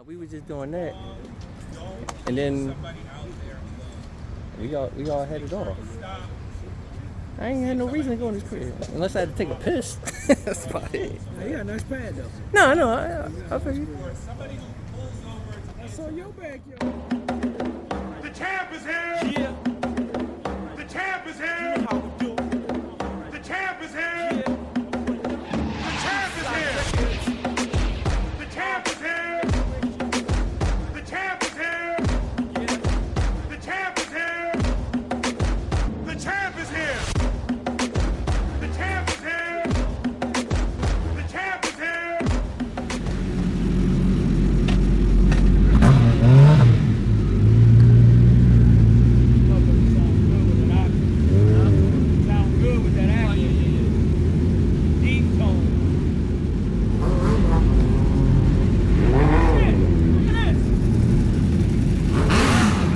We was just doing that, and then we all headed off. I ain't had no reason to go in this crib unless I had to take a piss. That's about it. Hey, you got a nice pad though. No, I figured. I saw your backyard. The champ is here! Yeah. The champ is here! How we do? The champ is here! Yeah. The champ is here! The champ is here! The champ is here! The champ is here! The champ is here! The champ is here! The champ is here! Sound good with that accent. Deep tone.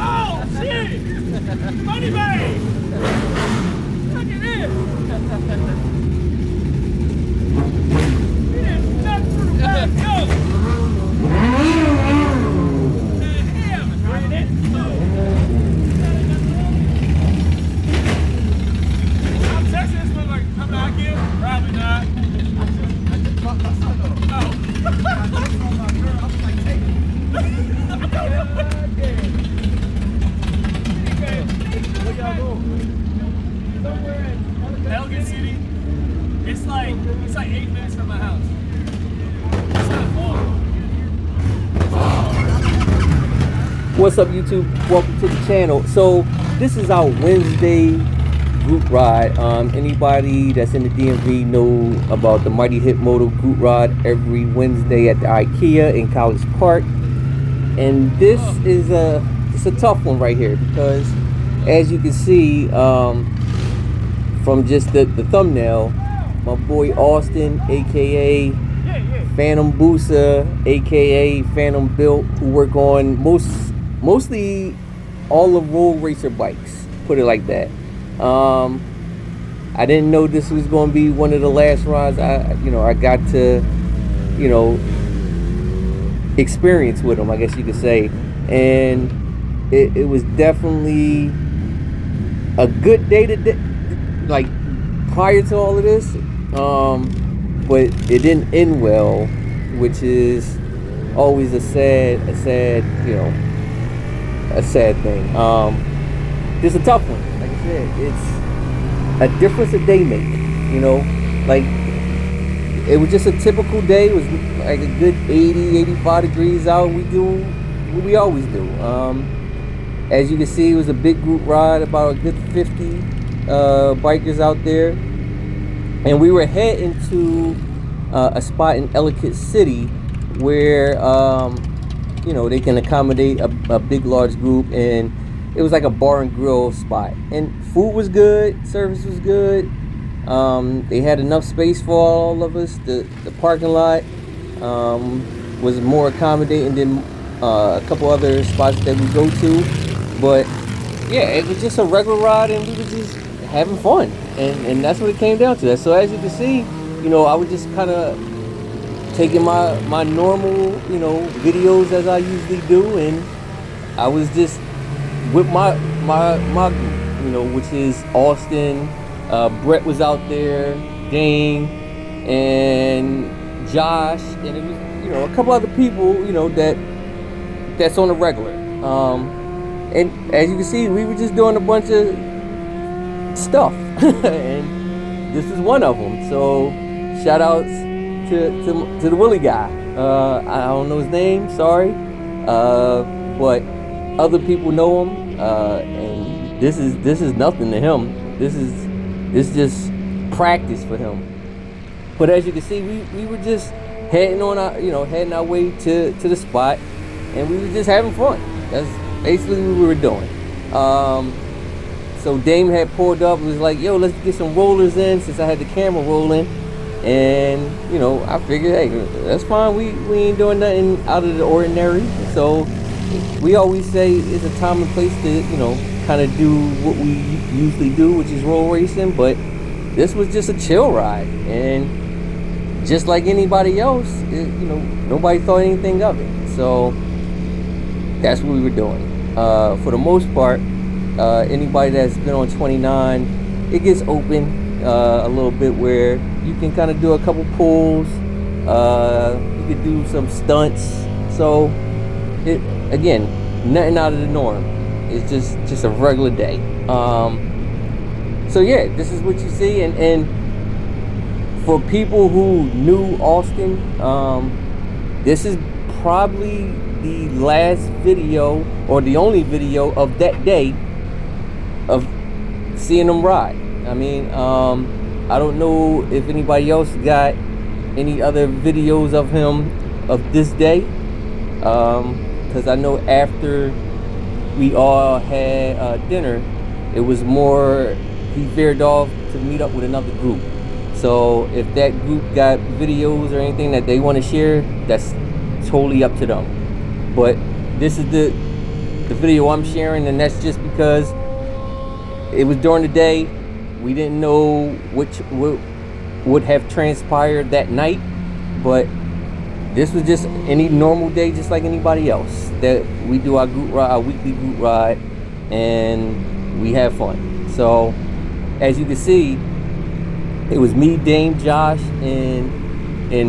Oh shit! Money bag! Look at this! He done stuck through the back door. The hell, man, that's slow. I'm texting this one like, come back here? Probably not. I just dropped my son off. Oh. I just saw my girl. I was like, take it. Where y'all going? Somewhere in Elgin City. It's like 8 minutes from my house. It's not far. What's up, YouTube? Welcome to the channel. So this is our Wednesday group ride. Anybody that's in the DMV know about the Mighty Hit Moto group ride every Wednesday at the IKEA in College Park. And this is it's a tough one right here because, as you can see from just the thumbnail, my boy Austin, aka Phantom Boosa, aka Phantom Built, who work on mostly all the road racer bikes, put it like that. I didn't know this was going to be one of the last rides I got to experience with him, I guess you could say. And it was definitely a good day like prior to all of this, but it didn't end well, which is always a sad thing. This is a tough one. Like I said, it's a difference a day make. Like it was just a typical day. It was like a good 80, 85 degrees out. We do what we always do. As you can see, it was a big group ride, about a good 50 bikers out there. And we were heading to a spot in Ellicott City where, they can accommodate a big, large group. And it was like a bar and grill spot. And food was good, service was good. They had enough space for all of us. The parking lot was more accommodating than a couple other spots that we go to. But yeah, it was just a regular ride, and we were just having fun, and that's what it came down to. So as you can see, I was just kind of taking my normal videos as I usually do, and I was just with my group, which is Austin. Brett was out there, Dane, and Josh, and it was a couple other people that's on the regular. And as you can see, we were just doing a bunch of stuff, and this is one of them. So shout outs to the Willie guy. I don't know his name, sorry, but other people know him, and this is nothing to him. This is just practice for him. But as you can see, we were just heading our way to the spot, and we were just having fun. That's basically what we were doing. So Dame had pulled up and was like, yo, let's get some rollers in, since I had the camera rolling. And I figured, hey, that's fine, we ain't doing nothing out of the ordinary. So we always say it's a time and place to kind of do what we usually do, which is roll racing. But this was just a chill ride, and just like anybody else, nobody thought anything of it. So that's what we were doing. For the most part, anybody that's been on 29, it gets open a little bit where you can kind of do a couple pulls. You could do some stunts. So it, again, nothing out of the norm. It's just a regular day. So yeah, this is what you see. And for people who knew Austin, this is probably the last video or the only video of that day of seeing them ride. I mean, I don't know if anybody else got any other videos of him of this day, because I know after we all had dinner, it was more he veered off to meet up with another group. So if that group got videos or anything that they want to share, that's totally up to them. But this is the video I'm sharing, and that's just because it was during the day. We didn't know what would have transpired that night, but this was just any normal day, just like anybody else. That we do our group ride, our weekly group ride, and we have fun. So as you can see, it was me, Dame, Josh, and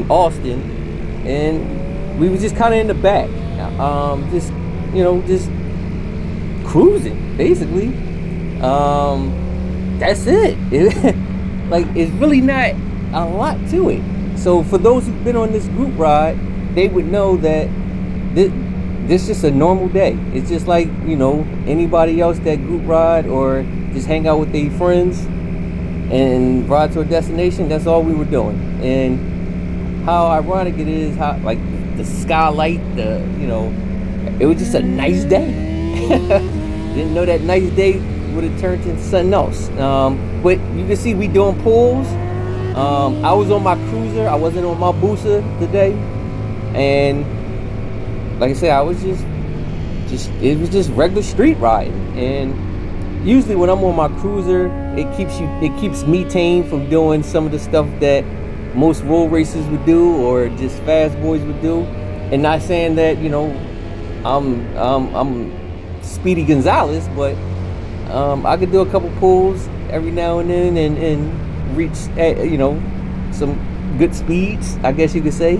Austin, and we were just kind of in the back, just cruising, basically. That's it. Like, it's really not a lot to it. So for those who've been on this group ride, they would know that this is just a normal day. It's just like, anybody else that group ride or just hang out with their friends and ride to a destination. That's all we were doing. And how ironic it is, how like the skylight, it was just a nice day. Didn't know that nice day would have turned into something else. But you can see we doing pulls. I was on my cruiser. I wasn't on my Busa today. And like I said, I was just it was just regular street riding. And usually when I'm on my cruiser, it keeps me tame from doing some of the stuff that most road racers would do or just fast boys would do. And not saying that, I'm Speedy Gonzalez, but I could do a couple pulls every now and then and reach some good speeds, I guess you could say.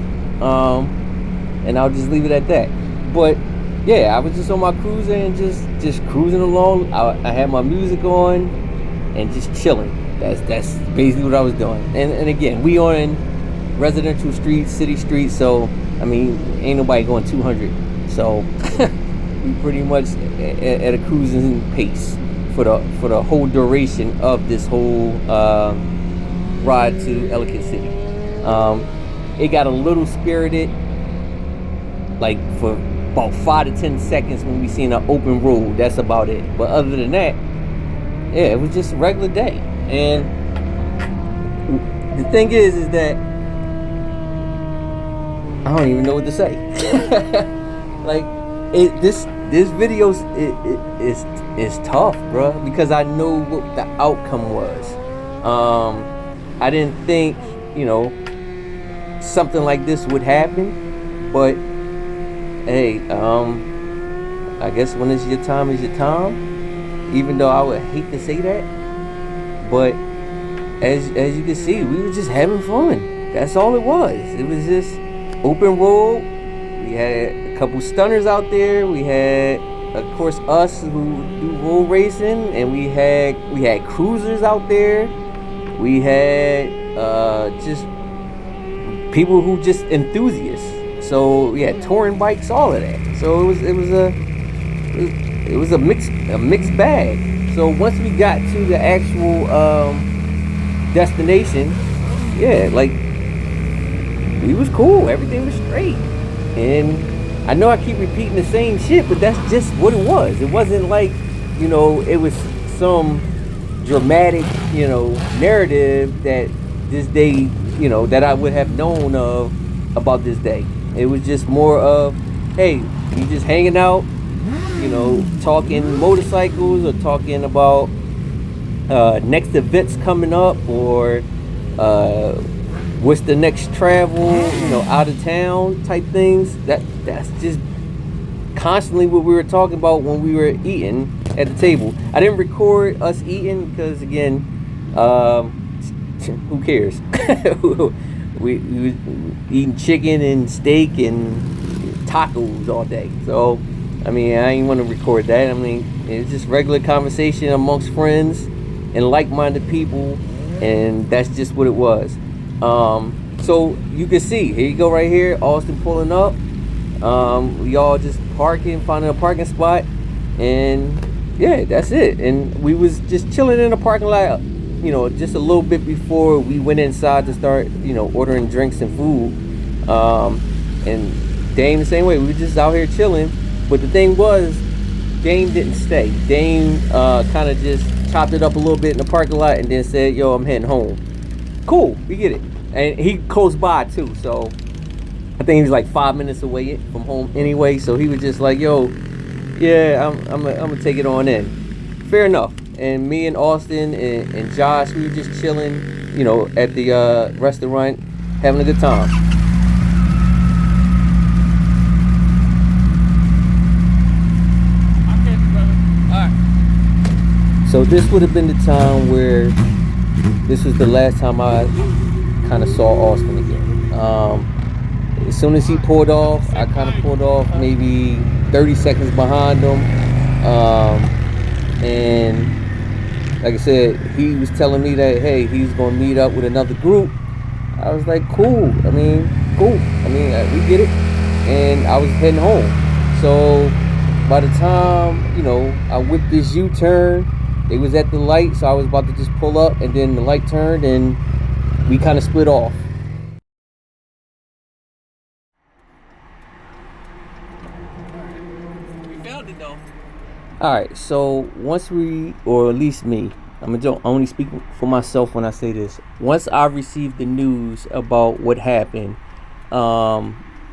And I'll just leave it at that. But yeah, I was just on my cruiser and just cruising along. I had my music on and just chilling. That's basically what I was doing. And again, we on residential streets, city streets, so I mean, ain't nobody going 200. So we pretty much at a cruising pace for the whole duration of this whole ride to Ellicott City. It got a little spirited, like for about 5 to 10 seconds when we seen an open road. That's about it. But other than that, yeah, it was just a regular day. And the thing is that I don't even know what to say. Like this video is tough, bro, because I know what the outcome was. I didn't think something like this would happen, but hey, I guess when it's your time, it's your time. Even though I would hate to say that, but as you can see, we were just having fun. That's all it was. It was just open road. We had a couple stunners out there. We had, of course, us who do road racing, and we had cruisers out there. We had just people who just enthusiasts. So yeah, touring bikes, all of that. So it was a mixed bag. So once we got to the actual destination, yeah, like we was cool. Everything was straight. And I know I keep repeating the same shit, but that's just what it was. It wasn't like, it was some dramatic, narrative that this day, that I would have known of about this day. It was just more of, hey, we just hanging out, talking motorcycles or talking about next events coming up or what's the next travel, out of town type things. That's just constantly what we were talking about when we were eating at the table. I didn't record us eating because, again, who cares? we was eating chicken and steak and tacos all day. So, I mean, I didn't want to record that. I mean, it's just regular conversation amongst friends and like-minded people, and that's just what it was. So you can see, here you go right here, Austin pulling up. We all just parking, finding a parking spot, and yeah, that's it. And we was just chilling in the parking lot, just a little bit before we went inside to start, ordering drinks and food. And Dame the same way, we were just out here chilling. But the thing was, Dame didn't stay. Dame kind of just chopped it up a little bit in the parking lot and then said, yo, I'm heading home. Cool, we get it. And he close by too, so I think he was like 5 minutes away from home anyway. So he was just like, yo, yeah, I'm gonna take it on in. Fair enough. And me and Austin and Josh, we were just chilling, at the restaurant, having a good time. So this would have been the time where this was the last time I kind of saw Austin again. As soon as he pulled off, I kind of pulled off maybe 30 seconds behind him. And like I said, he was telling me that, hey, he's going to meet up with another group. I was like, cool. I mean, cool. I mean, we get it. And I was heading home. So by the time, I whipped this U-turn, they was at the light, so I was about to just pull up, and then the light turned, and we kind of split off. We found it, though. All right, so once we, or at least me, I'm gonna only speak for myself when I say this. Once I received the news about what happened,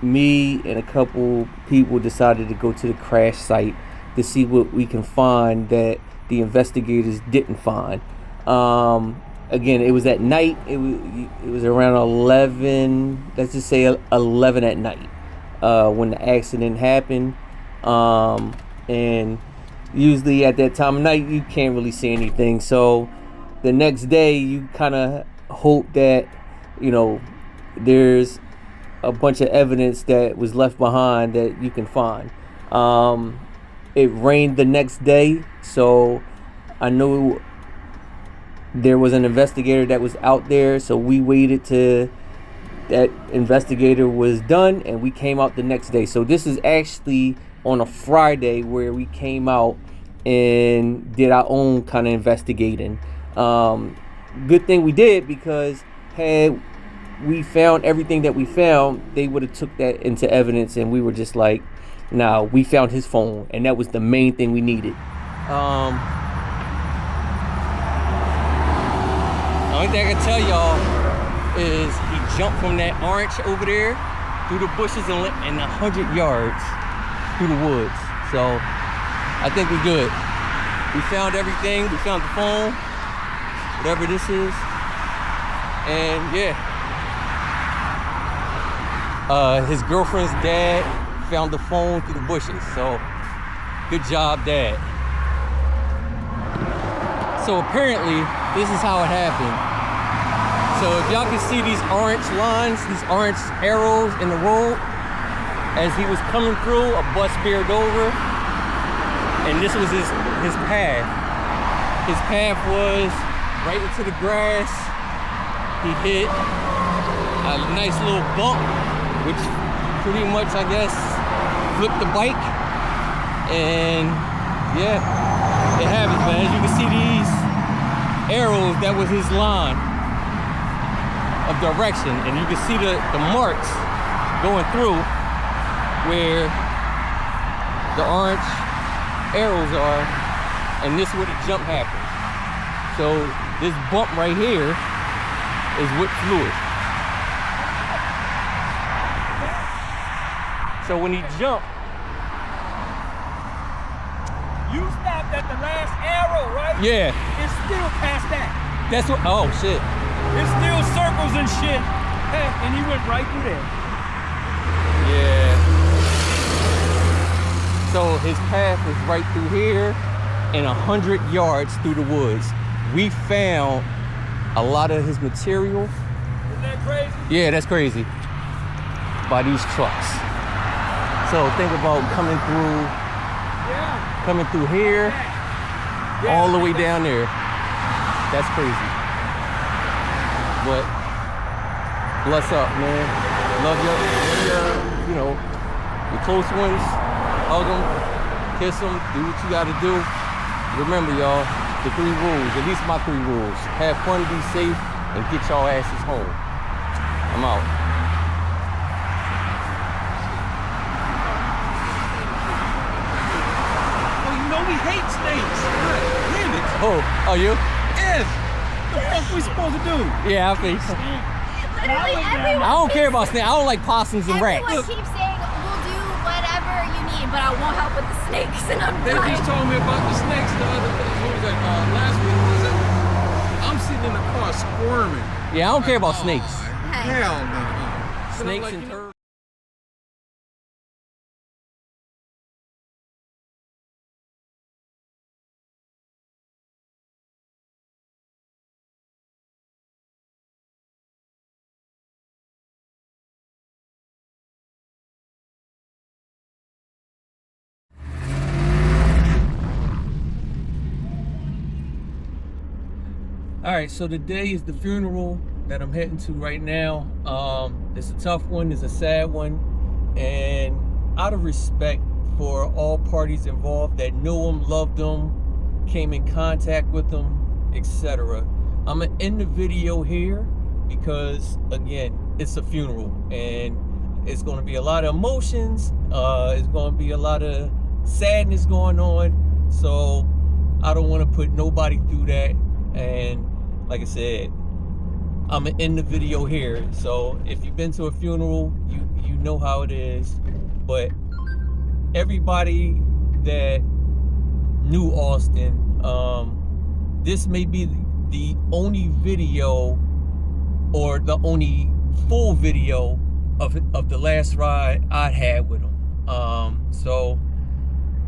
me and a couple people decided to go to the crash site to see what we can find that the investigators didn't find. Again, it was at night. It was around 11. Let's just say 11 at night when the accident happened. And usually at that time of night, you can't really see anything. So the next day, you kind of hope that there's a bunch of evidence that was left behind that you can find. It rained the next day, so I knew there was an investigator that was out there, so we waited till that investigator was done, and we came out the next day. So this is actually on a Friday where we came out and did our own kind of investigating. Good thing we did, because had we found everything that we found, they would have took that into evidence, and we were just like, nah, we found his phone, and that was the main thing we needed. The only thing I can tell y'all is he jumped from that orange over there through the bushes and 100 yards through the woods. So I think we're good. We found everything. We found the phone, whatever this is, and yeah. His girlfriend's dad found the phone through the bushes, so good job, Dad. So apparently this is how it happened. So if y'all can see these orange lines, these orange arrows in the road, as he was coming through, a bus veered over, and this was his path. His path was right into the grass. He hit a nice little bump, which pretty much, I guess, flipped the bike. And yeah, it happens, man. As you can see these arrows, that was his line of direction. And you can see the marks going through where the orange arrows are. And this is where the jump happened. So this bump right here is what flew it. So when he jumped, You stopped at the last arrow, right? yeah, It's still past that. that's what, oh shit. It's still circles and shit And he went right through there. Yeah. So his path is right through here and 100 yards through the woods. We found a lot of his material. Isn't that crazy? Yeah, that's crazy. By these trucks. So think about coming through here, all the way down there. That's crazy. But bless up, man. Love your close ones. Hug them, kiss them, do what you gotta do. Remember, y'all, the 3 rules, at least my 3 rules. Have fun, be safe, and get y'all asses home. I'm out. Oh, you know we hate snakes. Damn it. Oh, you? Yes. What the fuck we supposed to do? Yeah, I think so. Literally everyone. I don't care about snakes. I don't like possums and rats. Everyone keeps saying we'll do whatever you need, but I won't help with the snakes, and I'm They like, just told me about the snakes the other day. What was that? Last week, was it? I'm sitting in the car squirming. Yeah, I don't care about snakes. hey. Hell no. Snakes and turtles. All right, so today is the funeral that I'm heading to right now. It's a tough one, it's a sad one, and out of respect for all parties involved that knew him, loved him, came in contact with him, etc., I'm gonna end the video here because, again, it's a funeral and it's gonna be a lot of emotions. It's gonna be a lot of sadness going on. So I don't want to put nobody through that. And like I said, I'm gonna end the video here. So if you've been to a funeral, you know how it is. But everybody that knew Austin, this may be the only video or the only full video of the last ride I had with him. So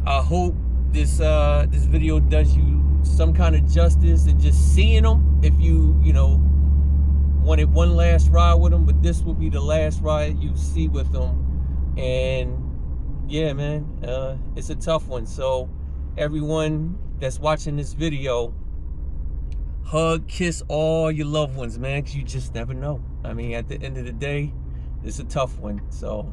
I hope this video does you some kind of justice and just seeing them. If you wanted one last ride with them, but this will be the last ride you see with them. And yeah, man, it's a tough one. So everyone that's watching this video, hug, kiss all your loved ones, man, because you just never know. I mean, at the end of the day, it's a tough one. So